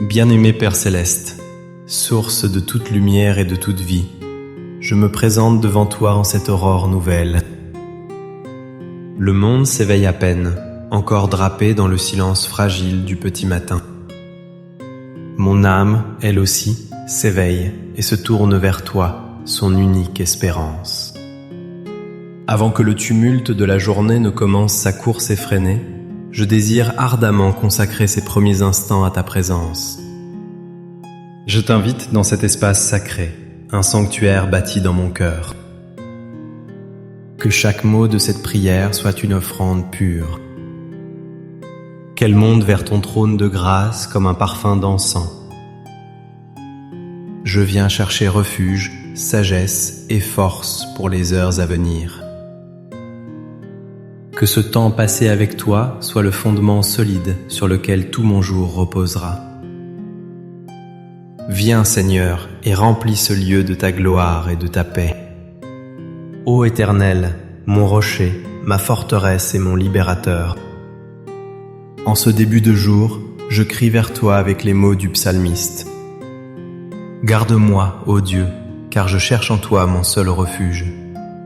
Bien-aimé Père Céleste, source de toute lumière et de toute vie, je me présente devant toi en cette aurore nouvelle. Le monde s'éveille à peine, encore drapé dans le silence fragile du petit matin. Mon âme, elle aussi, s'éveille et se tourne vers toi, son unique espérance. Avant que le tumulte de la journée ne commence sa course effrénée, je désire ardemment consacrer ces premiers instants à ta présence. Je t'invite dans cet espace sacré, un sanctuaire bâti dans mon cœur. Que chaque mot de cette prière soit une offrande pure. Qu'elle monte vers ton trône de grâce comme un parfum d'encens. Je viens chercher refuge, sagesse et force pour les heures à venir. Que ce temps passé avec toi soit le fondement solide sur lequel tout mon jour reposera. Viens, Seigneur, et remplis ce lieu de ta gloire et de ta paix. Ô Éternel, mon rocher, ma forteresse et mon libérateur. En ce début de jour, je crie vers toi avec les mots du psalmiste. Garde-moi, ô Dieu, car je cherche en toi mon seul refuge.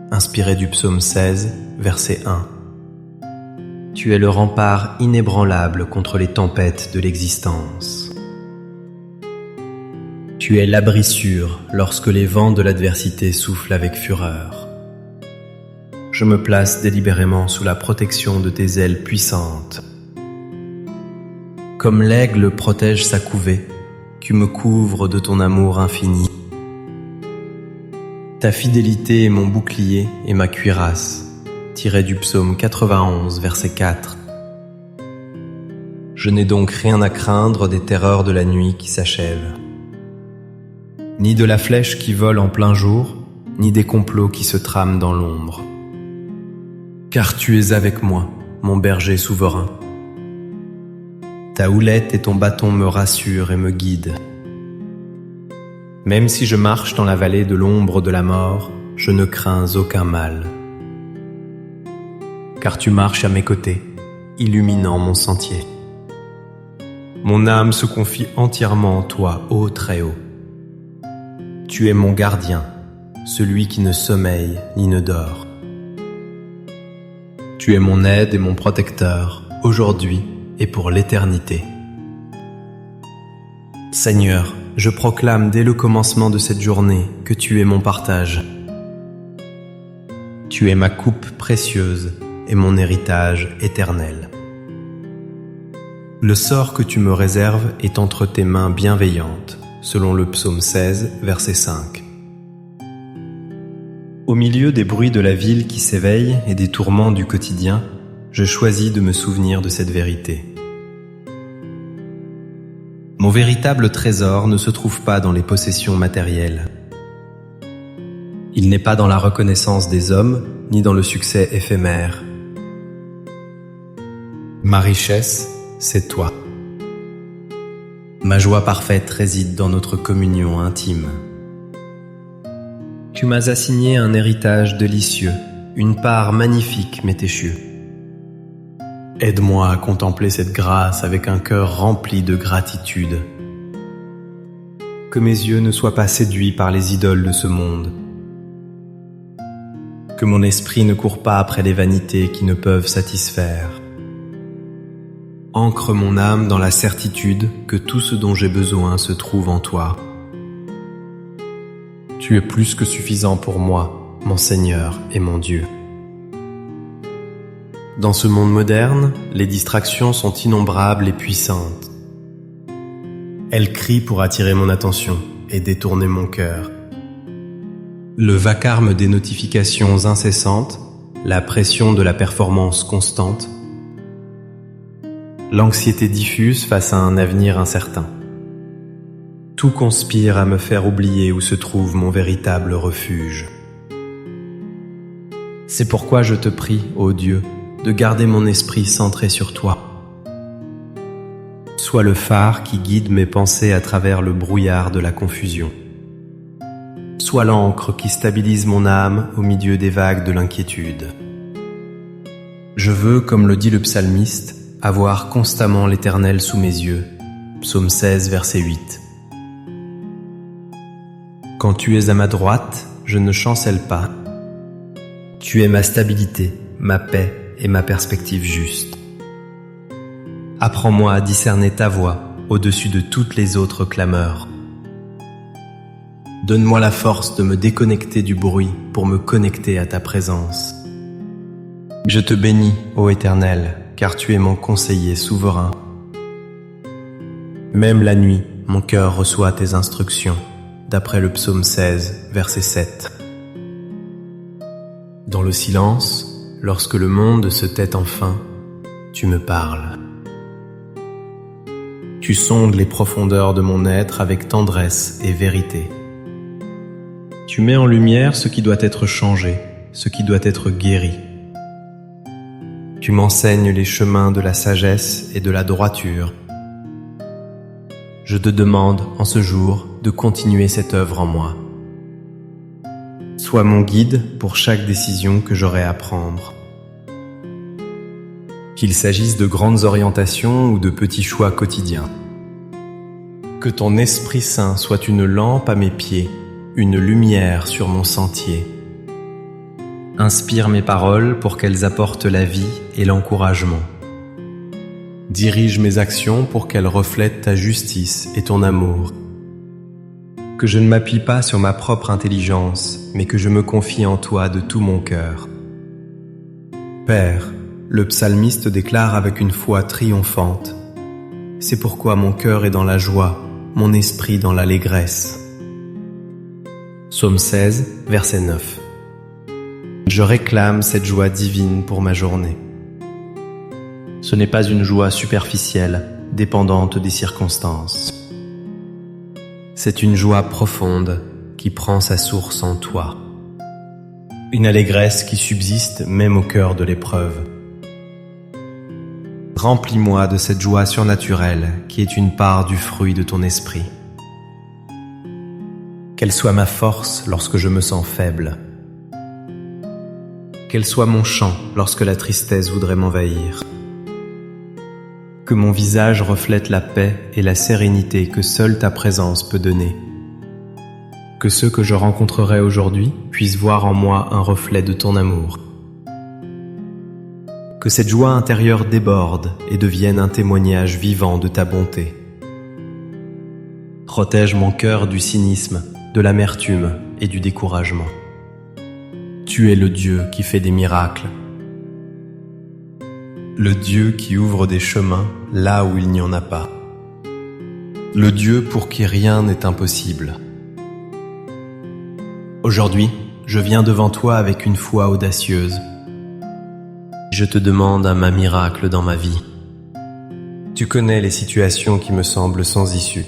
Inspiré du psaume 16, verset 1. Tu es le rempart inébranlable contre les tempêtes de l'existence. Tu es l'abri sûr lorsque les vents de l'adversité soufflent avec fureur. Je me place délibérément sous la protection de tes ailes puissantes. Comme l'aigle protège sa couvée, tu me couvres de ton amour infini. Ta fidélité est mon bouclier et ma cuirasse. Tiré du psaume 91, verset 4. Je n'ai donc rien à craindre des terreurs de la nuit qui s'achève, ni de la flèche qui vole en plein jour, ni des complots qui se trament dans l'ombre. Car tu es avec moi, mon berger souverain. Ta houlette et ton bâton me rassurent et me guident. Même si je marche dans la vallée de l'ombre de la mort, je ne crains aucun mal. Car tu marches à mes côtés, illuminant mon sentier. Mon âme se confie entièrement en toi, ô Très-Haut. Tu es mon gardien, celui qui ne sommeille ni ne dort. Tu es mon aide et mon protecteur, aujourd'hui et pour l'éternité. Seigneur, je proclame dès le commencement de cette journée que tu es mon partage. Tu es ma coupe précieuse et mon héritage éternel. Le sort que tu me réserves est entre tes mains bienveillantes, selon le psaume 16, verset 5. Au milieu des bruits de la ville qui s'éveillent et des tourments du quotidien, je choisis de me souvenir de cette vérité. Mon véritable trésor ne se trouve pas dans les possessions matérielles. Il n'est pas dans la reconnaissance des hommes, ni dans le succès éphémère. Ma richesse, c'est toi. Ma joie parfaite réside dans notre communion intime. Tu m'as assigné un héritage délicieux, une part magnifique m'est échue. Aide-moi à contempler cette grâce avec un cœur rempli de gratitude. Que mes yeux ne soient pas séduits par les idoles de ce monde. Que mon esprit ne court pas après les vanités qui ne peuvent satisfaire. Ancre mon âme dans la certitude que tout ce dont j'ai besoin se trouve en toi. Tu es plus que suffisant pour moi, mon Seigneur et mon Dieu. Dans ce monde moderne, les distractions sont innombrables et puissantes. Elles crient pour attirer mon attention et détourner mon cœur. Le vacarme des notifications incessantes, la pression de la performance constante, l'anxiété diffuse face à un avenir incertain. Tout conspire à me faire oublier où se trouve mon véritable refuge. C'est pourquoi je te prie, ô Dieu, de garder mon esprit centré sur toi. Sois le phare qui guide mes pensées à travers le brouillard de la confusion. Sois l'encre qui stabilise mon âme au milieu des vagues de l'inquiétude. Je veux, comme le dit le psalmiste, avoir constamment l'Éternel sous mes yeux, Psaume 16, verset 8. Quand tu es à ma droite, je ne chancelle pas. Tu es ma stabilité, ma paix et ma perspective juste. Apprends-moi à discerner ta voix au-dessus de toutes les autres clameurs. Donne-moi la force de me déconnecter du bruit pour me connecter à ta présence. Je te bénis, ô Éternel, car tu es mon conseiller souverain. Même la nuit, mon cœur reçoit tes instructions, d'après le psaume 16, verset 7. Dans le silence, lorsque le monde se tait enfin, tu me parles. Tu sondes les profondeurs de mon être avec tendresse et vérité. Tu mets en lumière ce qui doit être changé, ce qui doit être guéri. Tu m'enseignes les chemins de la sagesse et de la droiture. Je te demande, en ce jour, de continuer cette œuvre en moi. Sois mon guide pour chaque décision que j'aurai à prendre. Qu'il s'agisse de grandes orientations ou de petits choix quotidiens. Que ton Esprit Saint soit une lampe à mes pieds, une lumière sur mon sentier. Inspire mes paroles pour qu'elles apportent la vie et l'encouragement. Dirige mes actions pour qu'elles reflètent ta justice et ton amour. Que je ne m'appuie pas sur ma propre intelligence, mais que je me confie en toi de tout mon cœur. Père, le psalmiste déclare avec une foi triomphante: c'est pourquoi mon cœur est dans la joie, mon esprit dans l'allégresse. Psaume 16, verset 9. Je réclame cette joie divine pour ma journée. Ce n'est pas une joie superficielle, dépendante des circonstances. C'est une joie profonde qui prend sa source en toi. Une allégresse qui subsiste même au cœur de l'épreuve. Remplis-moi de cette joie surnaturelle qui est une part du fruit de ton esprit. Qu'elle soit ma force lorsque je me sens faible. Qu'elle soit mon chant lorsque la tristesse voudrait m'envahir. Que mon visage reflète la paix et la sérénité que seule ta présence peut donner. Que ceux que je rencontrerai aujourd'hui puissent voir en moi un reflet de ton amour. Que cette joie intérieure déborde et devienne un témoignage vivant de ta bonté. Protège mon cœur du cynisme, de l'amertume et du découragement. Tu es le Dieu qui fait des miracles. Le Dieu qui ouvre des chemins là où il n'y en a pas. Le Dieu pour qui rien n'est impossible. Aujourd'hui, je viens devant toi avec une foi audacieuse. Je te demande un miracle dans ma vie. Tu connais les situations qui me semblent sans issue.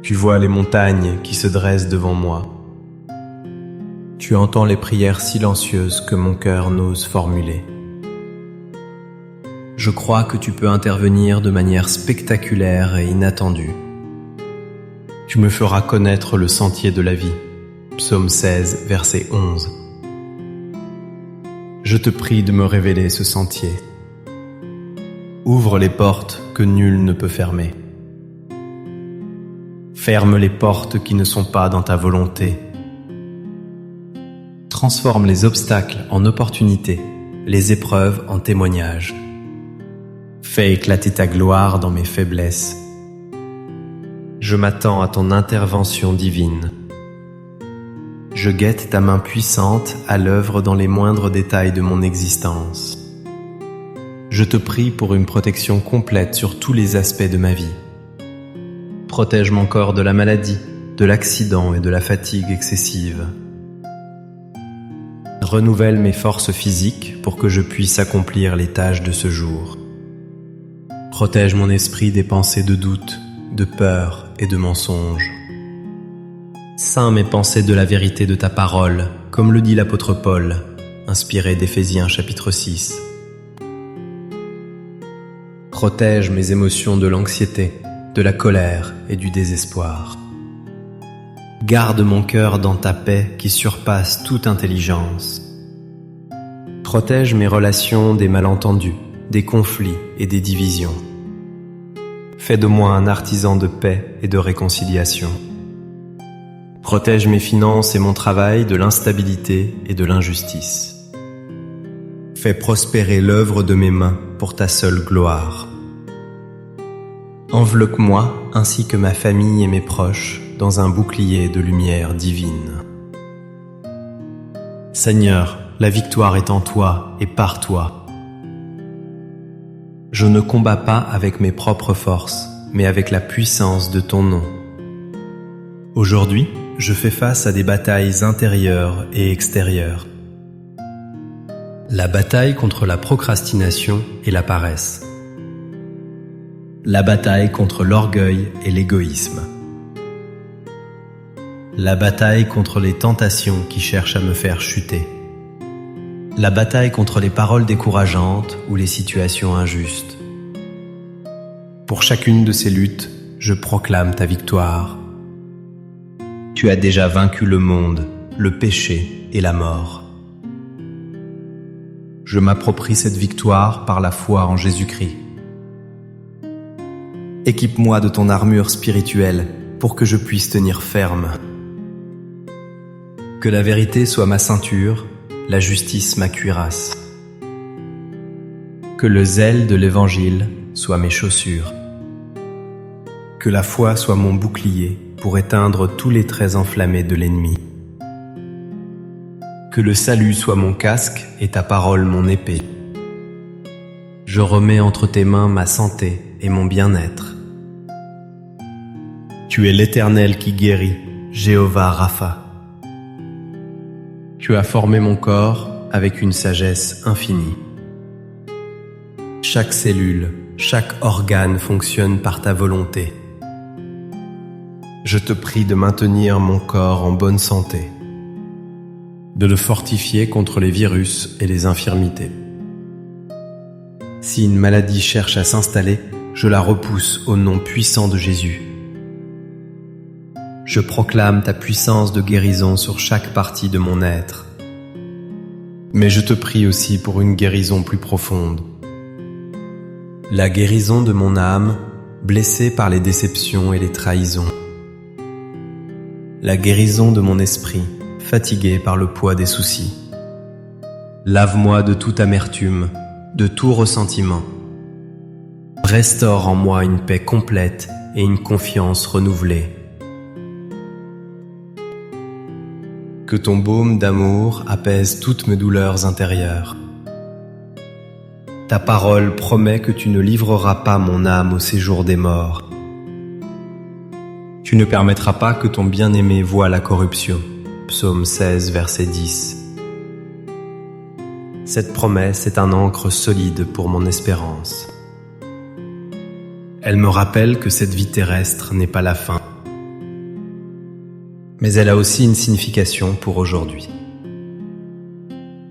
Tu vois les montagnes qui se dressent devant moi. Tu entends les prières silencieuses que mon cœur n'ose formuler. Je crois que tu peux intervenir de manière spectaculaire et inattendue. Tu me feras connaître le sentier de la vie. Psaume 16, verset 11. Je te prie de me révéler ce sentier. Ouvre les portes que nul ne peut fermer. Ferme les portes qui ne sont pas dans ta volonté. Transforme les obstacles en opportunités, les épreuves en témoignages. Fais éclater ta gloire dans mes faiblesses. Je m'attends à ton intervention divine. Je guette ta main puissante à l'œuvre dans les moindres détails de mon existence. Je te prie pour une protection complète sur tous les aspects de ma vie. Protège mon corps de la maladie, de l'accident et de la fatigue excessive. Renouvelle mes forces physiques pour que je puisse accomplir les tâches de ce jour. Protège mon esprit des pensées de doute, de peur et de mensonge. Ceins mes pensées de la vérité de ta parole, comme le dit l'apôtre Paul, inspiré d'Éphésiens chapitre 6. Protège mes émotions de l'anxiété, de la colère et du désespoir. Garde mon cœur dans ta paix qui surpasse toute intelligence. Protège mes relations des malentendus, des conflits et des divisions. Fais de moi un artisan de paix et de réconciliation. Protège mes finances et mon travail de l'instabilité et de l'injustice. Fais prospérer l'œuvre de mes mains pour ta seule gloire. Enveloppe-moi ainsi que ma famille et mes proches dans un bouclier de lumière divine. Seigneur, la victoire est en toi et par toi. Je ne combats pas avec mes propres forces, mais avec la puissance de ton nom. Aujourd'hui, je fais face à des batailles intérieures et extérieures. La bataille contre la procrastination et la paresse. La bataille contre l'orgueil et l'égoïsme. La bataille contre les tentations qui cherchent à me faire chuter. La bataille contre les paroles décourageantes ou les situations injustes. Pour chacune de ces luttes, je proclame ta victoire. Tu as déjà vaincu le monde, le péché et la mort. Je m'approprie cette victoire par la foi en Jésus-Christ. Équipe-moi de ton armure spirituelle pour que je puisse tenir ferme. Que la vérité soit ma ceinture, la justice ma cuirasse. Que le zèle de l'Évangile soit mes chaussures. Que la foi soit mon bouclier pour éteindre tous les traits enflammés de l'ennemi. Que le salut soit mon casque et ta parole mon épée. Je remets entre tes mains ma santé et mon bien-être. Tu es l'Éternel qui guérit, Jéhovah Rapha. Tu as formé mon corps avec une sagesse infinie. Chaque cellule, chaque organe fonctionne par ta volonté. Je te prie de maintenir mon corps en bonne santé, de le fortifier contre les virus et les infirmités. Si une maladie cherche à s'installer, je la repousse au nom puissant de Jésus. Je proclame ta puissance de guérison sur chaque partie de mon être. Mais je te prie aussi pour une guérison plus profonde. La guérison de mon âme, blessée par les déceptions et les trahisons. La guérison de mon esprit, fatigué par le poids des soucis. Lave-moi de toute amertume, de tout ressentiment. Restaure en moi une paix complète et une confiance renouvelée. Que ton baume d'amour apaise toutes mes douleurs intérieures. Ta parole promet que tu ne livreras pas mon âme au séjour des morts. Tu ne permettras pas que ton bien-aimé voie la corruption. Psaume 16, verset 10. Cette promesse est un ancre solide pour mon espérance. Elle me rappelle que cette vie terrestre n'est pas la fin. Mais elle a aussi une signification pour aujourd'hui.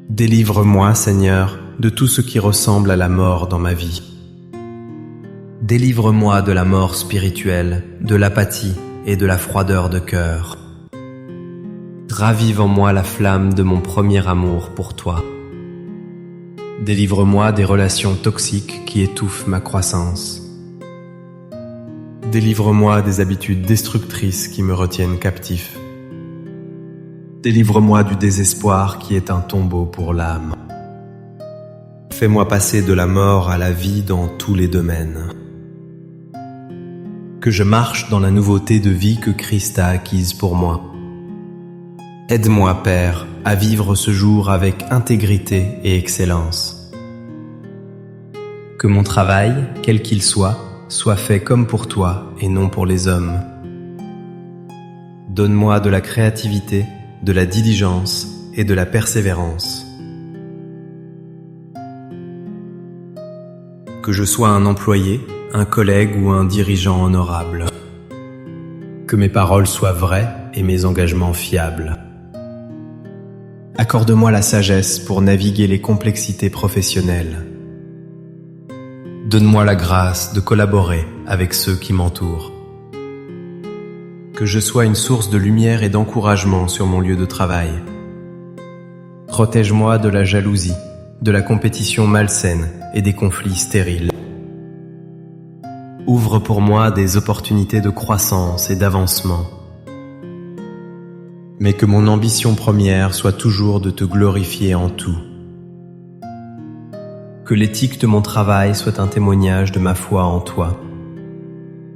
Délivre-moi, Seigneur, de tout ce qui ressemble à la mort dans ma vie. Délivre-moi de la mort spirituelle, de l'apathie et de la froideur de cœur. Ravive en moi la flamme de mon premier amour pour toi. Délivre-moi des relations toxiques qui étouffent ma croissance. Délivre-moi des habitudes destructrices qui me retiennent captif. Délivre-moi du désespoir qui est un tombeau pour l'âme. Fais-moi passer de la mort à la vie dans tous les domaines. Que je marche dans la nouveauté de vie que Christ a acquise pour moi. Aide-moi, Père, à vivre ce jour avec intégrité et excellence. Que mon travail, quel qu'il soit fait comme pour toi et non pour les hommes. Donne-moi de la créativité, de la diligence et de la persévérance. Que je sois un employé, un collègue ou un dirigeant honorable. Que mes paroles soient vraies et mes engagements fiables. Accorde-moi la sagesse pour naviguer les complexités professionnelles. Donne-moi la grâce de collaborer avec ceux qui m'entourent. Que je sois une source de lumière et d'encouragement sur mon lieu de travail. Protège-moi de la jalousie, de la compétition malsaine et des conflits stériles. Ouvre pour moi des opportunités de croissance et d'avancement. Mais que mon ambition première soit toujours de te glorifier en tout. Que l'éthique de mon travail soit un témoignage de ma foi en toi.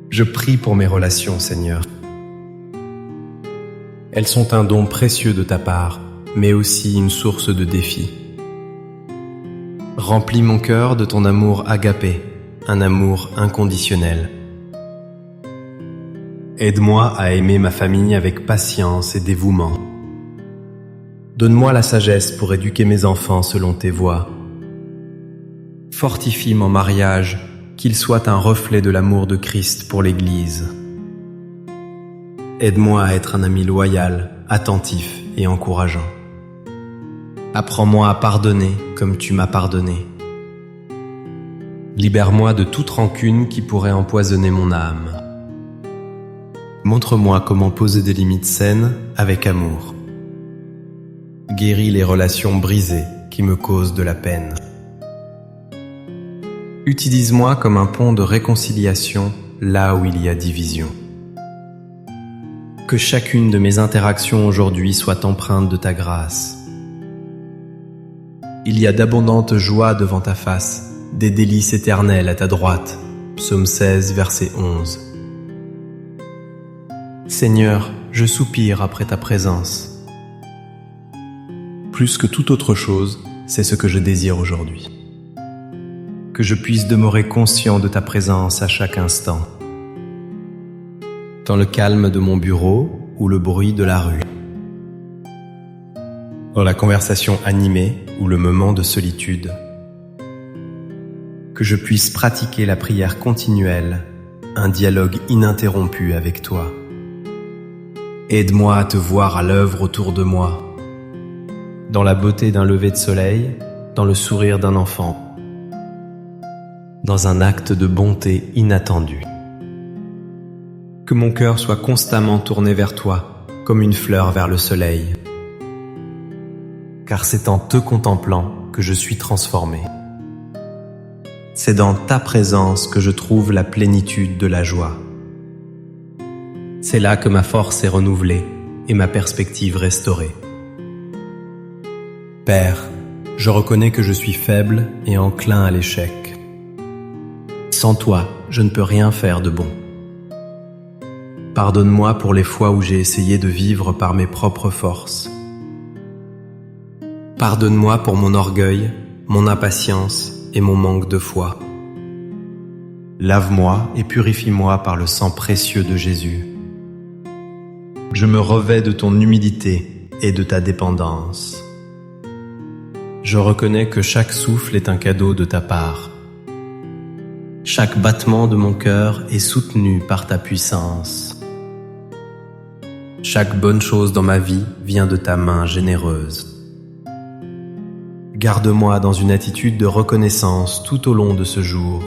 Je prie pour mes relations, Seigneur. Elles sont un don précieux de ta part, mais aussi une source de défis. Remplis mon cœur de ton amour agapé, un amour inconditionnel. Aide-moi à aimer ma famille avec patience et dévouement. Donne-moi la sagesse pour éduquer mes enfants selon tes voies. Fortifie mon mariage, qu'il soit un reflet de l'amour de Christ pour l'Église. Aide-moi à être un ami loyal, attentif et encourageant. Apprends-moi à pardonner comme tu m'as pardonné. Libère-moi de toute rancune qui pourrait empoisonner mon âme. Montre-moi comment poser des limites saines avec amour. Guéris les relations brisées qui me causent de la peine. Utilise-moi comme un pont de réconciliation là où il y a division. Que chacune de mes interactions aujourd'hui soit empreinte de ta grâce. Il y a d'abondantes joies devant ta face, des délices éternels à ta droite. Psaume 16, verset 11. Seigneur, je soupire après ta présence. Plus que toute autre chose, c'est ce que je désire aujourd'hui. Que je puisse demeurer conscient de ta présence à chaque instant. Dans le calme de mon bureau ou le bruit de la rue. Dans la conversation animée ou le moment de solitude. Que je puisse pratiquer la prière continuelle, un dialogue ininterrompu avec toi. Aide-moi à te voir à l'œuvre autour de moi, dans la beauté d'un lever de soleil, dans le sourire d'un enfant, dans un acte de bonté inattendu. Que mon cœur soit constamment tourné vers toi, comme une fleur vers le soleil. Car c'est en te contemplant que je suis transformé. C'est dans ta présence que je trouve la plénitude de la joie. C'est là que ma force est renouvelée et ma perspective restaurée. Père, je reconnais que je suis faible et enclin à l'échec. Sans toi, je ne peux rien faire de bon. Pardonne-moi pour les fois où j'ai essayé de vivre par mes propres forces. Pardonne-moi pour mon orgueil, mon impatience et mon manque de foi. Lave-moi et purifie-moi par le sang précieux de Jésus. Je me revêts de ton humilité et de ta dépendance. Je reconnais que chaque souffle est un cadeau de ta part. Chaque battement de mon cœur est soutenu par ta puissance. Chaque bonne chose dans ma vie vient de ta main généreuse. Garde-moi dans une attitude de reconnaissance tout au long de ce jour.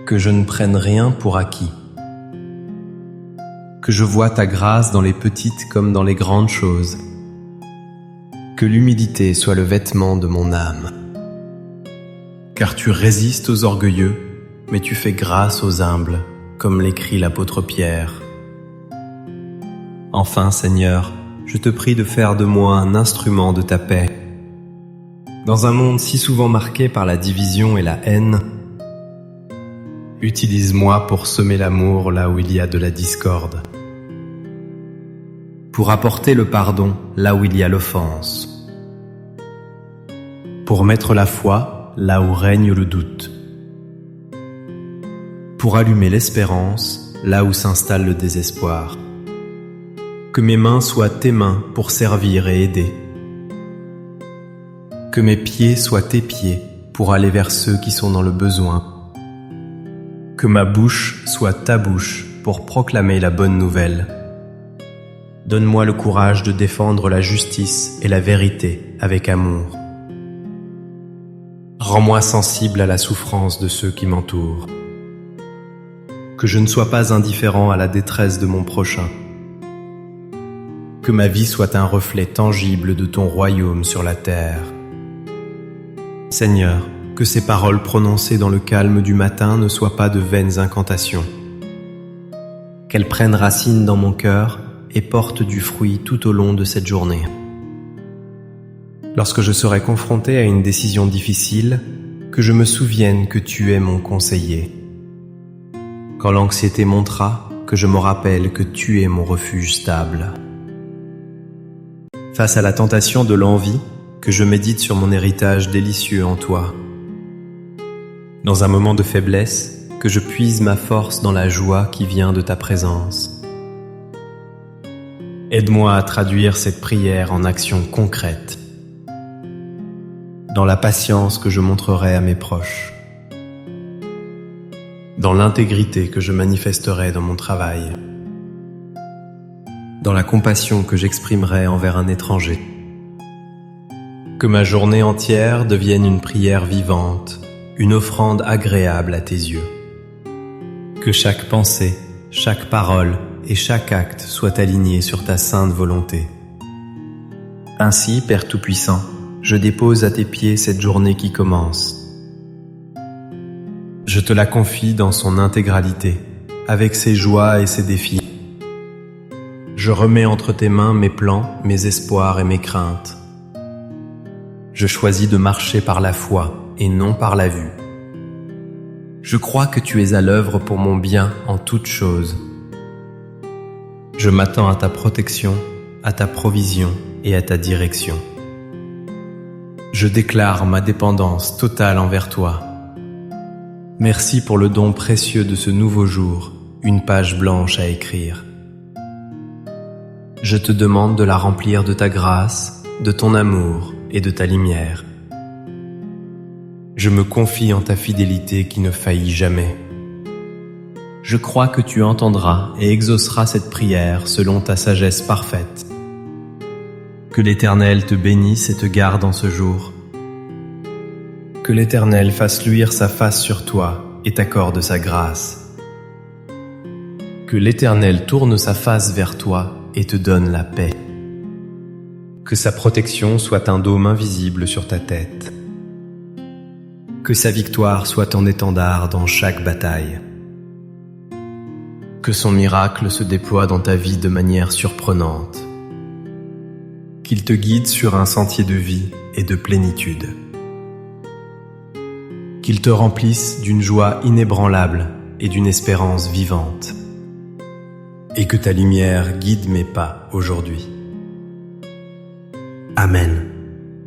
Que je ne prenne rien pour acquis. Que je voie ta grâce dans les petites comme dans les grandes choses. Que l'humilité soit le vêtement de mon âme. Car tu résistes aux orgueilleux, mais tu fais grâce aux humbles, comme l'écrit l'apôtre Pierre. Enfin, Seigneur, je te prie de faire de moi un instrument de ta paix. Dans un monde si souvent marqué par la division et la haine, utilise-moi pour semer l'amour là où il y a de la discorde. Pour apporter le pardon là où il y a l'offense. Pour mettre la foi là où règne le doute. Pour allumer l'espérance là où s'installe le désespoir. Que mes mains soient tes mains pour servir et aider. Que mes pieds soient tes pieds pour aller vers ceux qui sont dans le besoin. Que ma bouche soit ta bouche pour proclamer la bonne nouvelle. Donne-moi le courage de défendre la justice et la vérité avec amour. Rends-moi sensible à la souffrance de ceux qui m'entourent. Que je ne sois pas indifférent à la détresse de mon prochain. Que ma vie soit un reflet tangible de ton royaume sur la terre. Seigneur, que ces paroles prononcées dans le calme du matin ne soient pas de vaines incantations. Qu'elles prennent racine dans mon cœur et portent du fruit tout au long de cette journée. Lorsque je serai confronté à une décision difficile, que je me souvienne que tu es mon conseiller. Quand l'anxiété montera, que je me rappelle que tu es mon refuge stable. Face à la tentation de l'envie, que je médite sur mon héritage délicieux en toi. Dans un moment de faiblesse, que je puise ma force dans la joie qui vient de ta présence. Aide-moi à traduire cette prière en action concrète, dans la patience que je montrerai à mes proches, dans l'intégrité que je manifesterai dans mon travail, dans la compassion que j'exprimerai envers un étranger. Que ma journée entière devienne une prière vivante, une offrande agréable à tes yeux. Que chaque pensée, chaque parole et chaque acte soient alignés sur ta sainte volonté. Ainsi, Père Tout-Puissant, je dépose à tes pieds cette journée qui commence. Je te la confie dans son intégralité, avec ses joies et ses défis. Je remets entre tes mains mes plans, mes espoirs et mes craintes. Je choisis de marcher par la foi et non par la vue. Je crois que tu es à l'œuvre pour mon bien en toutes choses. Je m'attends à ta protection, à ta provision et à ta direction. Je déclare ma dépendance totale envers toi. Merci pour le don précieux de ce nouveau jour, une page blanche à écrire. Je te demande de la remplir de ta grâce, de ton amour et de ta lumière. Je me confie en ta fidélité qui ne faillit jamais. Je crois que tu entendras et exauceras cette prière selon ta sagesse parfaite. Que l'Éternel te bénisse et te garde en ce jour. Que l'Éternel fasse luire sa face sur toi et t'accorde sa grâce. Que l'Éternel tourne sa face vers toi et te donne la paix. Que sa protection soit un dôme invisible sur ta tête. Que sa victoire soit ton étendard dans chaque bataille. Que son miracle se déploie dans ta vie de manière surprenante. Qu'il te guide sur un sentier de vie et de plénitude. Qu'il te remplisse d'une joie inébranlable et d'une espérance vivante. Et que ta lumière guide mes pas aujourd'hui. Amen.